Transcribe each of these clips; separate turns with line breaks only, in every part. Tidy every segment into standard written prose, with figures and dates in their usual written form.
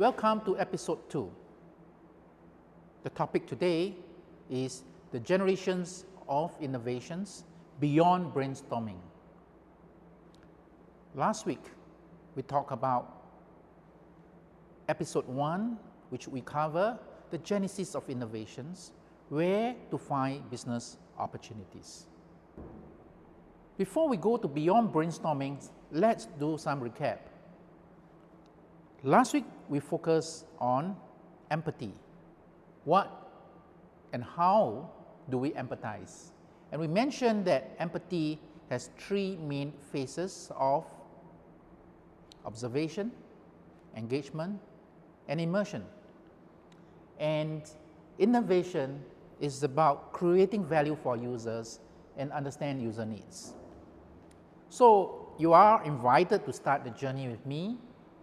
Welcome to episode 2. The topic today is the generations of innovations beyond brainstorming. Last week, we talked about episode 1, which we cover the genesis of innovations, where to find business opportunities. Before we go to beyond brainstorming, let's do some recap. Last week, we focused on empathy. What and how do we empathize? And we mentioned that empathy has 3 main phases of observation, engagement, and immersion. And innovation is about creating value for users and understand user needs. So you are invited to start the journey with me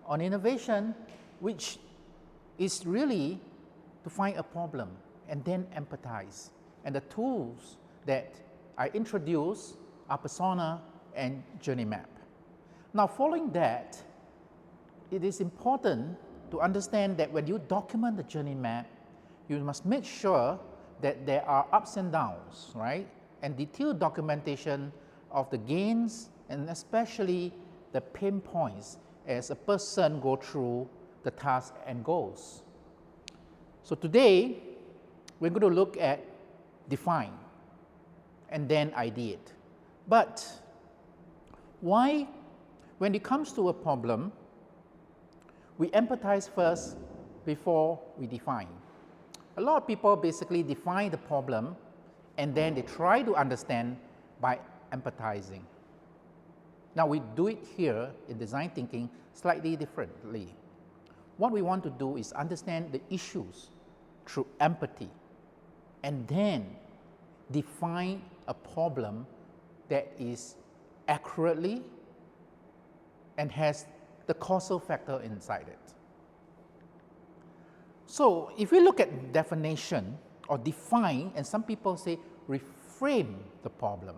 on innovation, which is really to find a problem and then empathize. And the tools that I introduce are persona and journey map. Now, following that, it is important to understand that when you document the journey map, you must make sure that there are ups and downs, right? And detailed documentation of the gains and especially the pain points as a person go through the tasks and goals. So today, we're going to look at define and then ideate. But why, when it comes to a problem, we empathize first before we define? A lot of people basically define the problem and then they try to understand by empathizing. Now we do it here in design thinking slightly differently. What we want to do is understand the issues through empathy and then define a problem that is accurately and has the causal factor inside it. So if we look at definition or define, and some people say reframe the problem.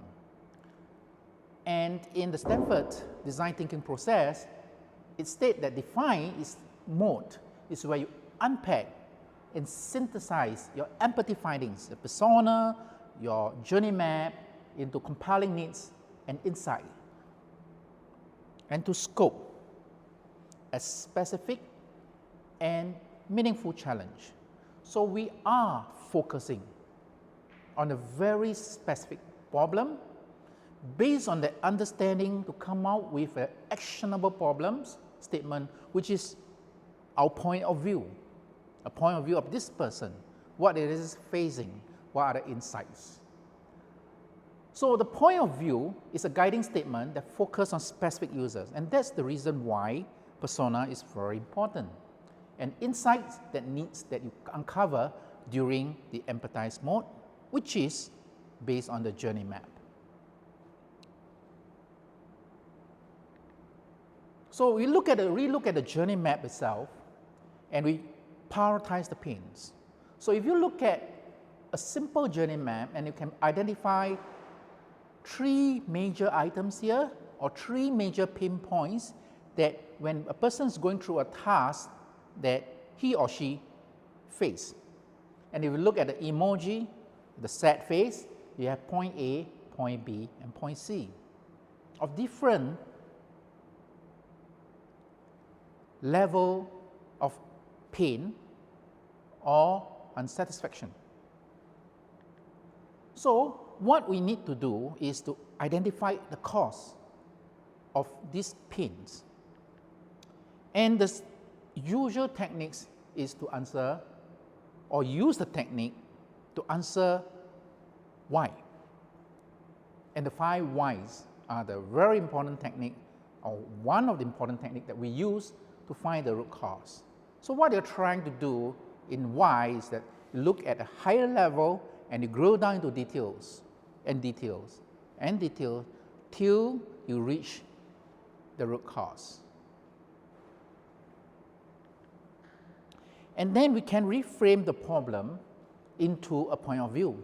And in the Stanford design thinking process, it states that define is mode, is where you unpack and synthesize your empathy findings, your persona, your journey map into compelling needs and insight, and to scope a specific and meaningful challenge. So we are focusing on a very specific problem based on the understanding to come out with an actionable problems statement, which is our point of view, a point of view of this person, what it is facing, what are the insights. So the point of view is a guiding statement that focuses on specific users, and that's the reason why persona is very important. And insights that needs that you uncover during the empathize mode, which is based on the journey map. So we relook at the journey map itself, and we prioritize the pains. So if you look at a simple journey map and you can identify 3 major items here or 3 major pain points that when a person is going through a task that he or she face. And if you look at the emoji, the sad face, you have point A, point B, and point C of different level of pain or unsatisfaction. So what we need to do is to identify the cause of these pains. And the usual techniques is to answer or use the technique to answer why. And the 5 whys are the very important technique, or one of the important techniques that we use to find the root cause. So what you're trying to do in why is that you look at a higher level and you grow down into details and details and details till you reach the root cause. And then we can reframe the problem into a point of view.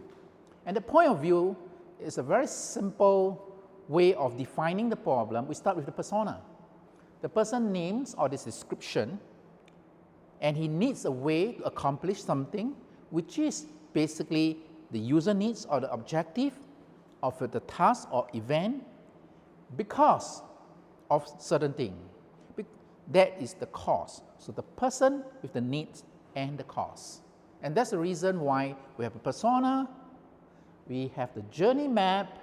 And the point of view is a very simple way of defining the problem. We start with the persona. The person names or this description and he needs a way to accomplish something which is basically the user needs or the objective of the task or event because of certain thing. That is the cause. So the person with the needs and the cause. And that's the reason why we have a persona, we have the journey map,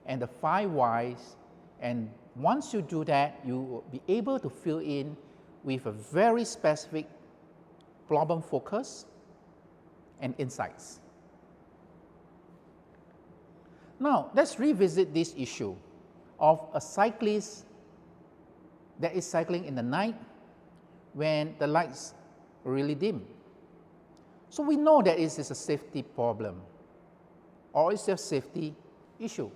and the 5 whys. And once you do that, you will be able to fill in with a very specific problem focus and insights. Now, let's revisit this issue of a cyclist that is cycling in the night when the lights are really dim. So we know that it is a safety problem or it's a safety issue.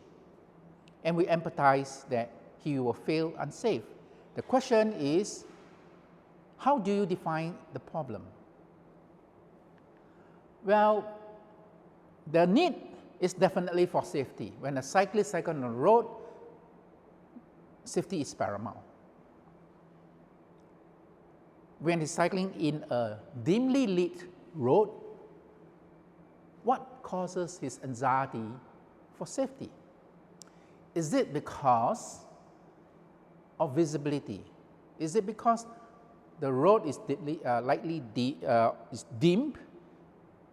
And we empathize that he will feel unsafe. The question is, how do you define the problem? Well, the need is definitely for safety. When a cyclist cycles on the road, safety is paramount. When he's cycling in a dimly lit road, what causes his anxiety for safety? Is it because of visibility? Is it because the road is is dimmed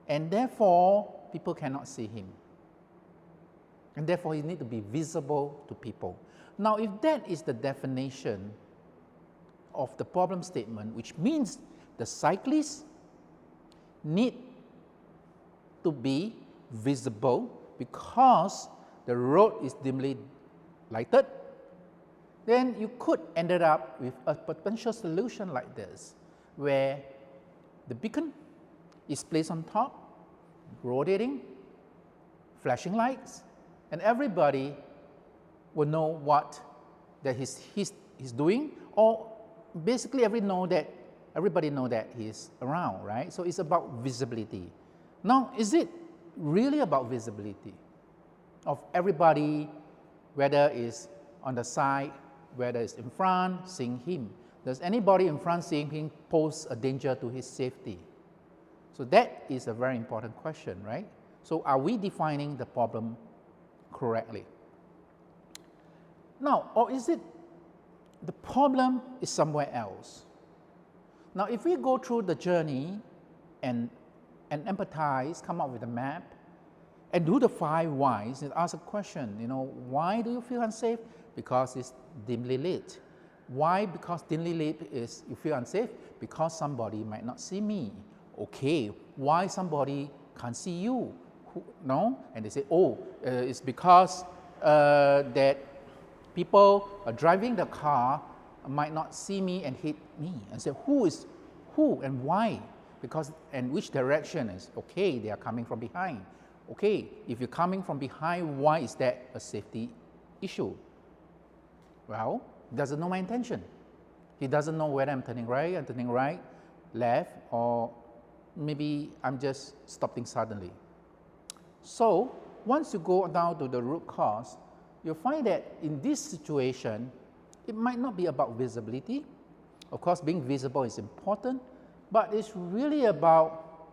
and therefore people cannot see him? And therefore he needs to be visible to people. Now, if that is the definition of the problem statement, which means the cyclist need to be visible because the road is dimly lighted, then you could end up with a potential solution like this, where the beacon is placed on top, rotating, flashing lights, and everybody will know what that he's doing, or basically everybody know that he's around, right? So it's about visibility. Now, is it really about visibility of everybody, whether it's on the side, whether it's in front, seeing him? Does anybody in front seeing him pose a danger to his safety? So that is a very important question, right? So are we defining the problem correctly? Now, or is it the problem is somewhere else? Now, if we go through the journey and empathize, come up with a map, and do the 5 whys, and ask a question, why do you feel unsafe? Because it's dimly lit. Why? Because dimly lit is you feel unsafe? Because somebody might not see me. Okay, why somebody can't see you? No? And they say, it's because that people are driving the car might not see me and hit me. And say, who and why? Because, and which direction is, okay, they are coming from behind. Okay, if you're coming from behind, why is that a safety issue? Well, he doesn't know my intention. He doesn't know whether I'm turning right, left, or maybe I'm just stopping suddenly. So once you go down to the root cause, you'll find that in this situation, it might not be about visibility. Of course, being visible is important, but it's really about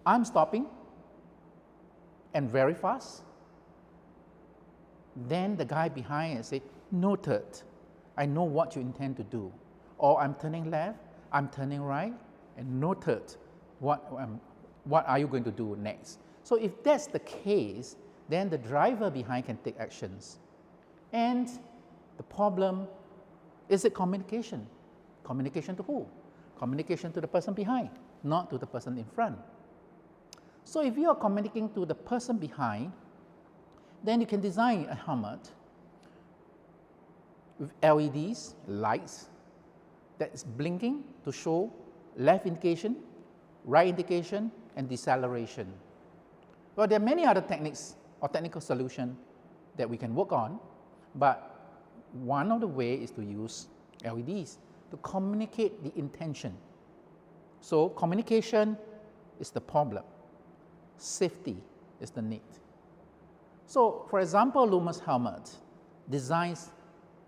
I'm stopping and very fast. Then the guy behind it say, noted, I know what you intend to do. Or I'm turning left, I'm turning right, and noted what are you going to do next. So if that's the case, then the driver behind can take actions. And the problem, is it communication? Communication to who? Communication to the person behind, not to the person in front. So if you are communicating to the person behind, then you can design a helmet with LEDs, lights, that is blinking to show left indication, right indication, and deceleration. Well, there are many other techniques or technical solutions that we can work on, but one of the ways is to use LEDs to communicate the intention. So communication is the problem. Safety is the need. So, for example, Lumos Helmet designs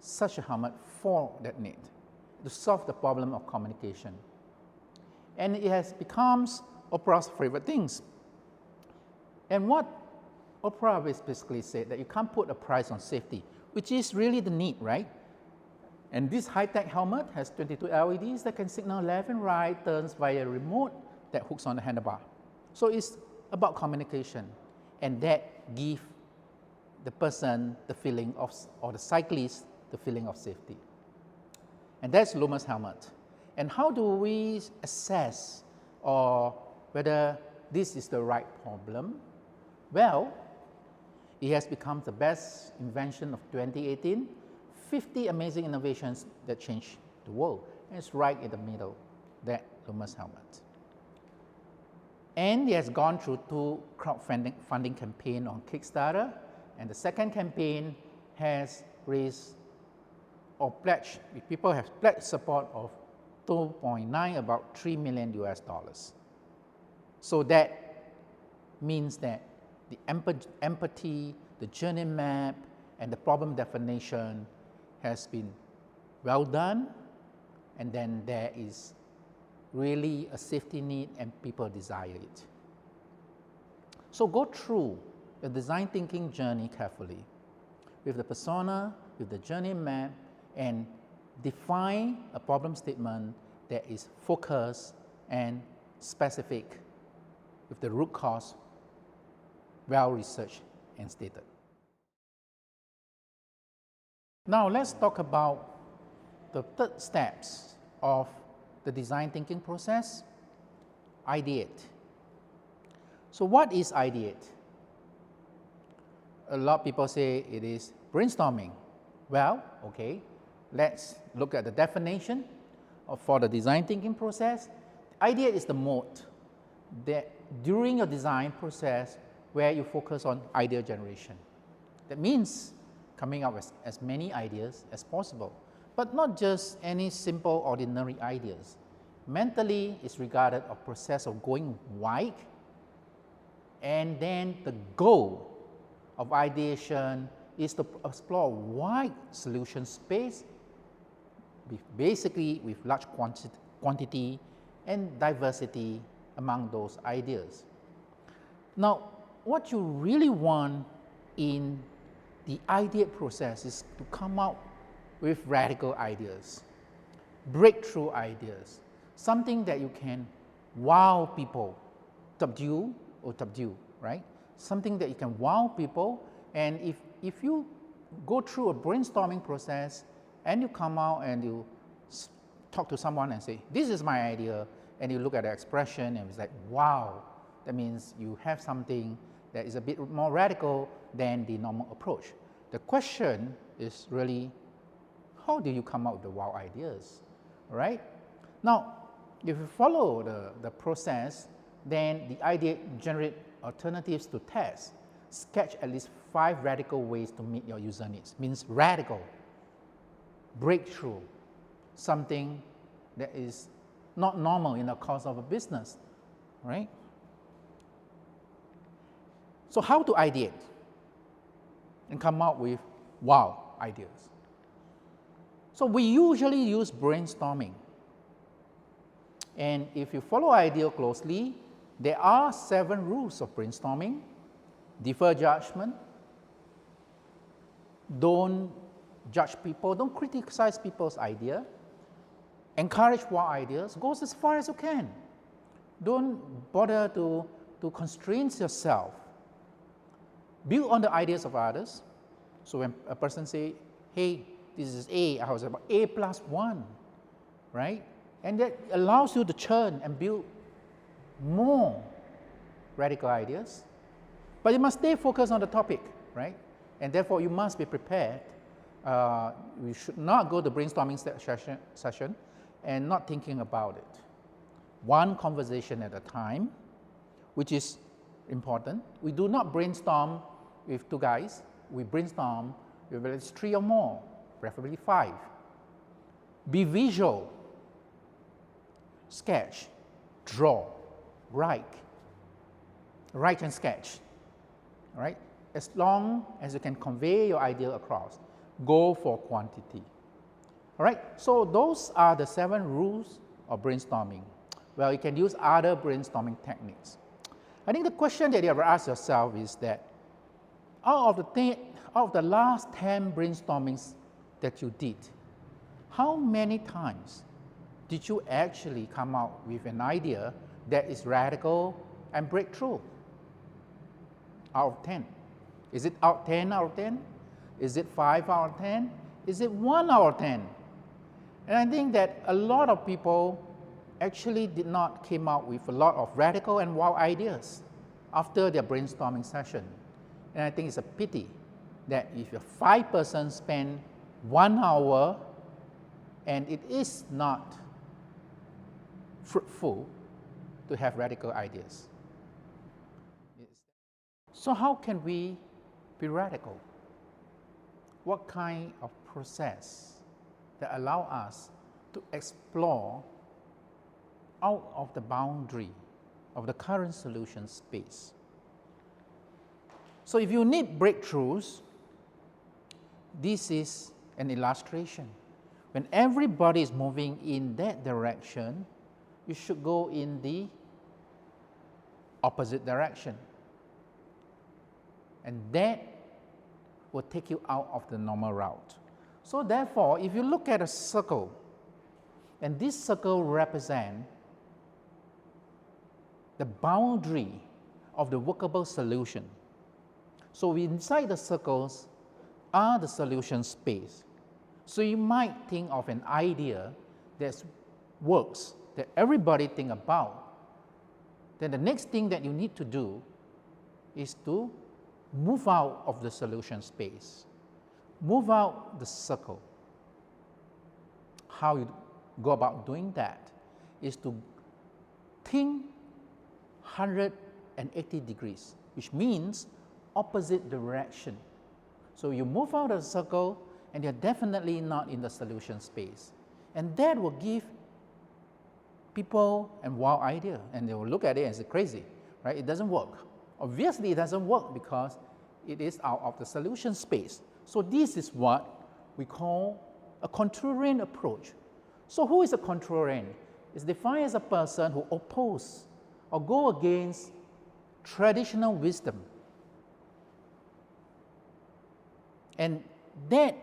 such a helmet for that need, to solve the problem of communication. And it has become Oprah's favorite things. And what Oprah basically said, that you can't put a price on safety, which is really the need, right? And this high-tech helmet has 22 LEDs that can signal left and right turns via a remote that hooks on the handlebar. So it's about communication, and that gives the person the feeling of, or the cyclist, the feeling of safety. And that's Luma's helmet. And how do we assess or whether this is the right problem? Well, it has become the best invention of 2018, 50 amazing innovations that change the world. And it's right in the middle, that Luma's helmet. And it has gone through 2 crowdfunding campaigns on Kickstarter, and the second campaign has raised or pledged, people have pledged support of 2.9, about $3 million US. So that means that the empathy, the journey map, and the problem definition has been well done, and then there is really a safety need and people desire it. So go through the design thinking journey carefully with the persona, with the journey map, and define a problem statement that is focused and specific with the root cause well researched and stated. Now let's talk about the third steps of the design thinking process, ideate. So what is ideate? A lot of people say it is brainstorming. Well, okay, let's look at the definition for the design thinking process. Ideate is the mode that during your design process where you focus on idea generation. That means coming up with as many ideas as possible, but not just any simple ordinary ideas. Mentally, it's regarded a process of going wide, and then the goal of ideation is to explore wide solution space, basically with large quantity and diversity among those ideas. Now, what you really want in the ideate process is to come out with radical ideas, breakthrough ideas, something that you can wow people, subdue, right? Something that you can wow people, and if you go through a brainstorming process and you come out and you talk to someone and say, this is my idea, and you look at the expression and it's like, wow, that means you have something that is a bit more radical than the normal approach. The question is really, how do you come up with the wow ideas, right? Now, if you follow the process, then the idea generate alternatives to test. Sketch at least 5 radical ways to meet your user needs. Means radical, breakthrough, something that is not normal in the course of a business, right? So how to ideate and come up with wow ideas? So we usually use brainstorming. And if you follow IDEO closely, there are 7 rules of brainstorming. Defer judgment. Don't judge people. Don't criticize people's idea. Encourage wow ideas. Go as far as you can. Don't bother to constrain yourself. Build on the ideas of others. So when a person say, hey, this is A, I was about A plus 1, right? And that allows you to churn and build more radical ideas. But you must stay focused on the topic, right? And therefore, you must be prepared. We should not go to brainstorming session and not thinking about it. One conversation at a time, which is important. We do not brainstorm with 2 guys. We brainstorm with at least 3 or more, preferably 5. Be visual. Sketch, draw, write and sketch, all right? As long as you can convey your idea across, go for quantity, all right? So those are the 7 rules of brainstorming. Well, you can use other brainstorming techniques. I think the question that you have to ask yourself is that out of the last 10 brainstormings that you did, how many times did you actually come out with an idea that is radical and breakthrough? Out of 10. Is it out 10 out of 10? Is it 5 out of 10? Is it 1 out of 10? And I think that a lot of people actually did not came out with a lot of radical and wild ideas after their brainstorming session. And I think it's a pity that if a 5 person spend 1 hour and it is not fruitful to have radical ideas. So how can we be radical? What kind of process that allow us to explore out of the boundary of the current solution space? So if you need breakthroughs, this is an illustration. When everybody is moving in that direction, you should go in the opposite direction. And that will take you out of the normal route. So therefore, if you look at a circle, and this circle represents the boundary of the workable solution. So inside the circles are the solution space. So you might think of an idea that works, that everybody think about. Then the next thing that you need to do is to move out of the solution space. Move out the circle. How you go about doing that is to think 180 degrees, which means opposite direction. So you move out of the circle and you're definitely not in the solution space. And that will give people a wild idea, and they will look at it and say, crazy, right? It doesn't work. Obviously, it doesn't work because it is out of the solution space. So this is what we call a contrarian approach. So who is a contrarian? It's defined as a person who opposes or go against traditional wisdom. And that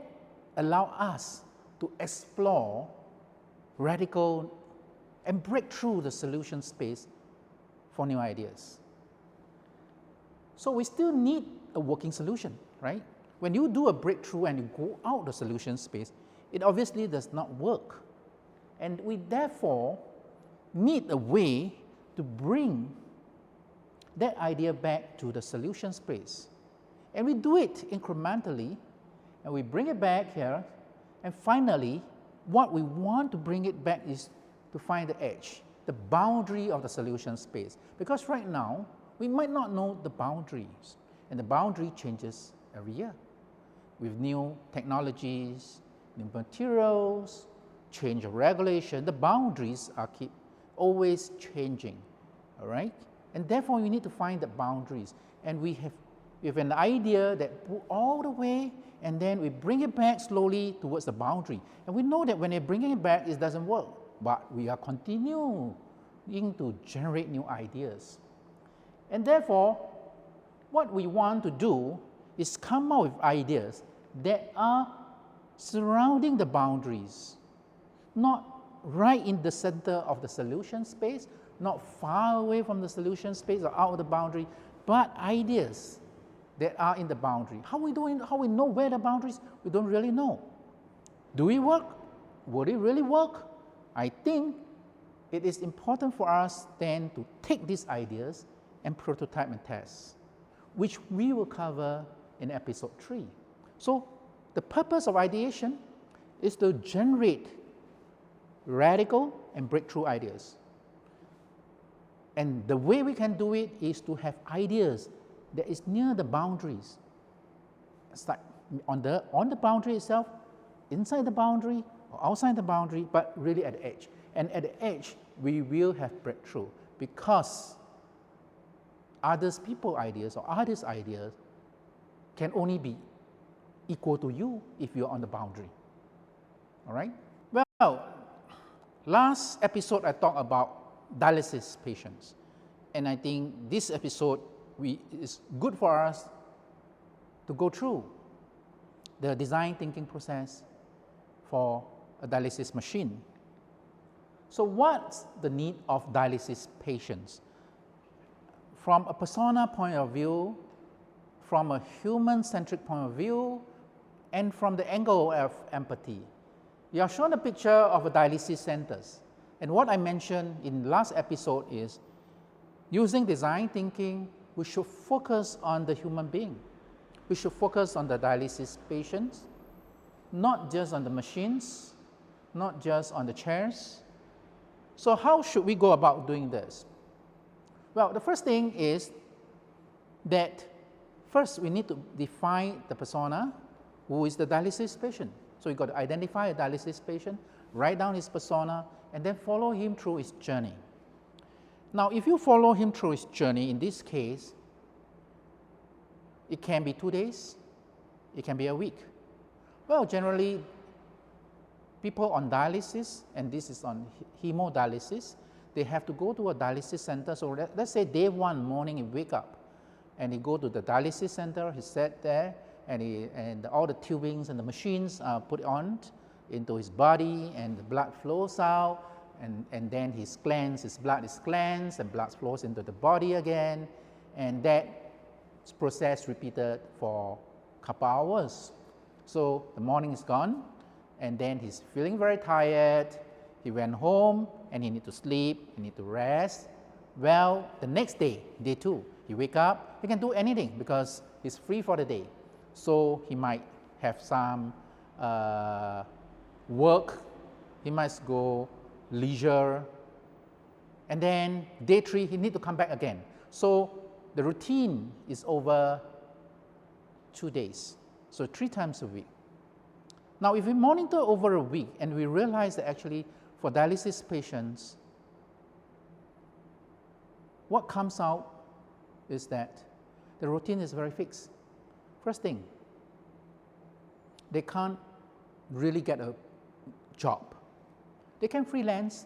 allows us to explore radical and break through the solution space for new ideas. So we still need a working solution, right? When you do a breakthrough and you go out the solution space, it obviously does not work. And we therefore need a way to bring that idea back to the solution space. And we do it incrementally, and we bring it back here, and finally, what we want to bring it back is to find the edge, the boundary of the solution space. Because right now, we might not know the boundaries, and the boundary changes every year with new technologies, new materials, change of regulation. The boundaries are keep always changing, all right? And therefore, we need to find the boundaries. And we have an idea that pull all the way, and then we bring it back slowly towards the boundary. And we know that when we're bringing it back, it doesn't work. But we are continuing to generate new ideas. And therefore, what we want to do is come up with ideas that are surrounding the boundaries, not right in the center of the solution space, not far away from the solution space or out of the boundary, but ideas that are in the boundary. How we know where the boundaries? We don't really know. Do we work? Would it really work? I think it is important for us then to take these ideas and prototype and test, which we will cover in episode 3. So the purpose of ideation is to generate radical and breakthrough ideas. And the way we can do it is to have ideas that is near the boundaries. It's like on the boundary itself, inside the boundary, or outside the boundary, but really at the edge. And at the edge, we will have breakthrough because others people's ideas or artists' ideas can only be equal to you if you're on the boundary. All right? Well, last episode I talked about dialysis patients. And I think this episode is good for us to go through the design thinking process for a dialysis machine. So what's the need of dialysis patients? From a persona point of view, from a human-centric point of view, and from the angle of empathy. You are shown a picture of a dialysis centers. And what I mentioned in last episode is, using design thinking, we should focus on the human being. We should focus on the dialysis patients, not just on the machines, not just on the chairs. So how should we go about doing this? Well, the first thing is that first we need to define the persona, who is the dialysis patient. So you got to identify a dialysis patient, write down his persona, and then follow him through his journey. Now, if you follow him through his journey, in this case, it can be 2 days, it can be a week. Well, generally, people on dialysis, and this is on hemodialysis, they have to go to a dialysis center. So let's say day one morning, he wake up, and he go to the dialysis center, he sat there, and all the tubings and the machines are put on into his body, and the blood flows out, and then his blood is cleansed, and blood flows into the body again, and that process repeated for a couple hours. So the morning is gone, and then he's feeling very tired. He went home, and he need to sleep, he need to rest. Well, the next day, day two, he wake up, he can do anything because he's free for the day. So he might have some work, he must go leisure, and then day three, he need to come back again. So the routine is over 2 days, so 3 times a week. Now, if we monitor over a week and we realize that actually for dialysis patients, what comes out is that the routine is very fixed. First thing, they can't really get a job. They can freelance,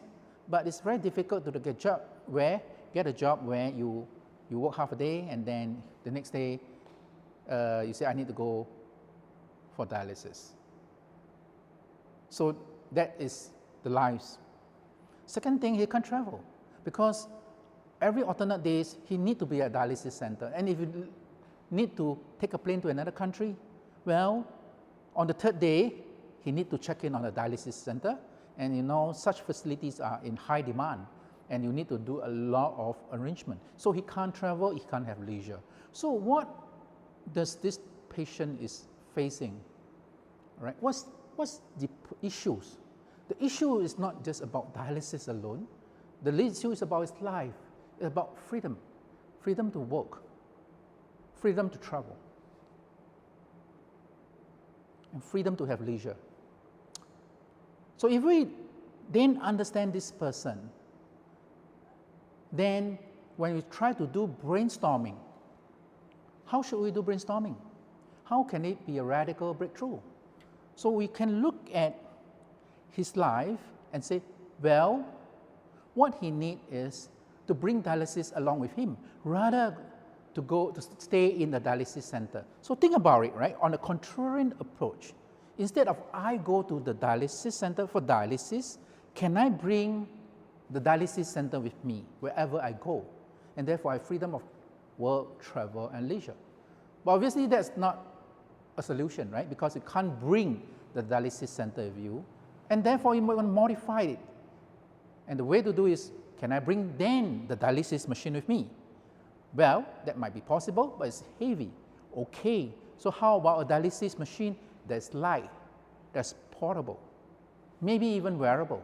but it's very difficult to get a job where you work half a day and then the next day you say, I need to go for dialysis. So that is the lives. Second thing, he can't travel because every alternate days he need to be at dialysis center. And if you need to take a plane to another country, well, on the third day, he need to check in on a dialysis center. And you know, such facilities are in high demand, and you need to do a lot of arrangement. So he can't travel, he can't have leisure. So what does this patient is facing, right? What's the issues? The issue is not just about dialysis alone. The issue is about his life. It's about freedom, freedom to work, freedom to travel, and freedom to have leisure. So if we then understand this person, then when we try to do brainstorming, how should we do brainstorming? How can it be a radical breakthrough? So we can look at his life and say, well, what he needs is to bring dialysis along with him, rather to stay in the dialysis center. So think about it, right? On a contrarian approach, instead of I go to the dialysis center for dialysis, can I bring the dialysis center with me wherever I go? And therefore, I have freedom of work, travel, and leisure. But obviously, that's not a solution, right? Because you can't bring the dialysis center with you, and therefore, you might want to modify it. And the way to do is, can I bring then the dialysis machine with me? Well, that might be possible, but it's heavy. Okay, so how about a dialysis machine that's light, that's portable, maybe even wearable?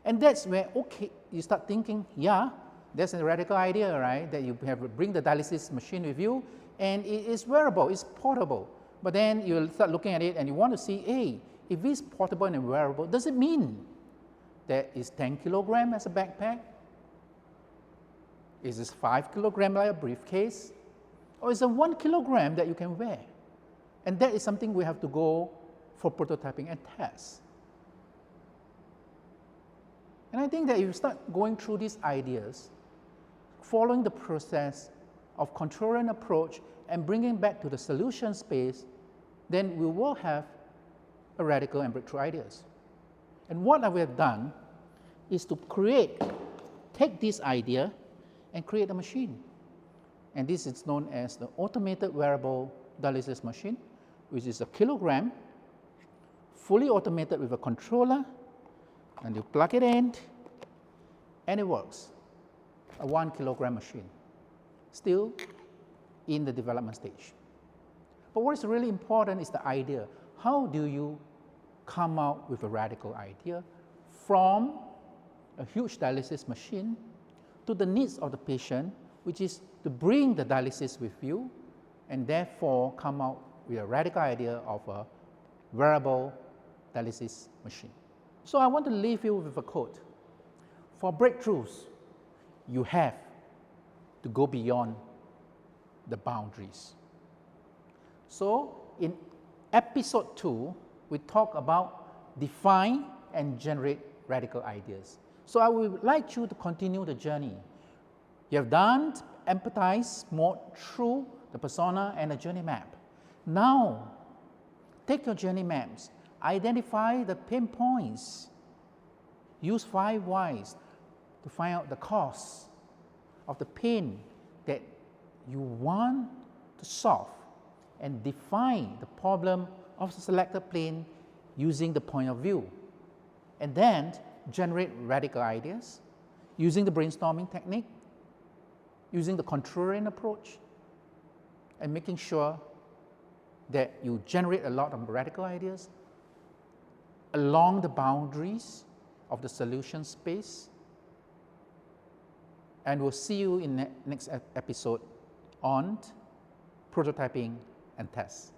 And that's where, okay, you start thinking, yeah, that's a radical idea, right? That you have to bring the dialysis machine with you, and it is wearable, it's portable. But then you'll start looking at it and you want to see, hey, if it's portable and wearable, does it mean that it's 10 kilograms as a backpack? Is this 5 kilograms like a briefcase? Or is it 1 kilogram that you can wear? And that is something we have to go for prototyping and test. And I think that if you start going through these ideas, following the process of controlling approach and bringing back to the solution space, then we will have a radical and breakthrough ideas. And what we have done is to take this idea and create a machine. And this is known as the automated wearable dialysis machine, which is a kilogram, fully automated with a controller, and you plug it in, and it works. A 1 kilogram machine, still in the development stage. But what is really important is the idea. How do you come out with a radical idea from a huge dialysis machine to the needs of the patient, which is to bring the dialysis with you and therefore come out with a radical idea of a wearable dialysis machine. So I want to leave you with a quote. For breakthroughs, you have to go beyond the boundaries. So in episode 2, we talk about define and generate radical ideas. So I would like you to continue the journey. You have done Empathize mode through the persona and the journey map. Now, take your journey maps, identify the pain points, use 5 whys to find out the cause of the pain that you want to solve, and define the problem of the selected plane using the point of view, and then generate radical ideas using the brainstorming technique, using the controlling approach, and making sure that you generate a lot of radical ideas along the boundaries of the solution space. And we'll see you in the next episode on prototyping and tests.